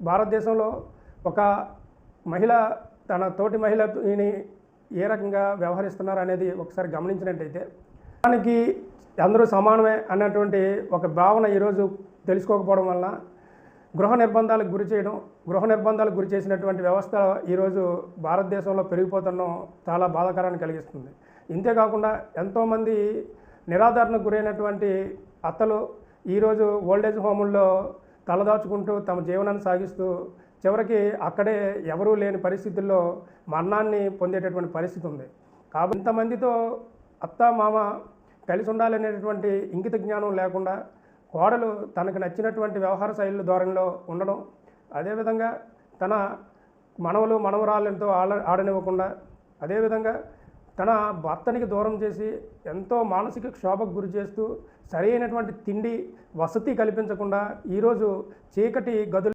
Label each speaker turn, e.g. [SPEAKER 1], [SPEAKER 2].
[SPEAKER 1] భారతదేశంలో ఒక మహిళ తన తోటి మహిళని ఏ రకంగా వ్యవహరిస్తున్నారు అనేది ఒకసారి గమనించినట్టయితే దానికి అందరూ సమానమే అన్నటువంటి ఒక భావన ఈరోజు తెలుసుకోకపోవడం వల్ల గృహ నిర్బంధాలకు గురి చేసినటువంటి వ్యవస్థ ఈరోజు భారతదేశంలో పెరిగిపోతుండడం చాలా బాధాకరాన్ని కలిగిస్తుంది. ఇంతేకాకుండా ఎంతోమంది నిరాదరణకు గురైనటువంటి అత్తలు ఈరోజు ఓల్డేజ్ హోముల్లో తలదాచుకుంటూ తమ జీవనాన్ని సాగిస్తూ చివరికి అక్కడే ఎవరూ లేని పరిస్థితుల్లో మరణాన్ని పొందేటటువంటి పరిస్థితి ఉంది. కాబట్టి ఇంతమందితో అత్త మామ కలిసి ఉండాలనేటటువంటి ఇంగిత జ్ఞానం లేకుండా కోడలు తనకు నచ్చినటువంటి వ్యవహార శైలి ధోరణిలో ఉండడం, అదేవిధంగా తన మనవలు మనవరాళ్ళతో ఆడనివ్వకుండా, అదేవిధంగా తన భర్తనికి దూరం చేసి ఎంతో మానసిక క్షోభకు గురి చేస్తూ సరైనటువంటి తిండి వసతి కల్పించకుండా ఈరోజు చీకటి గదులు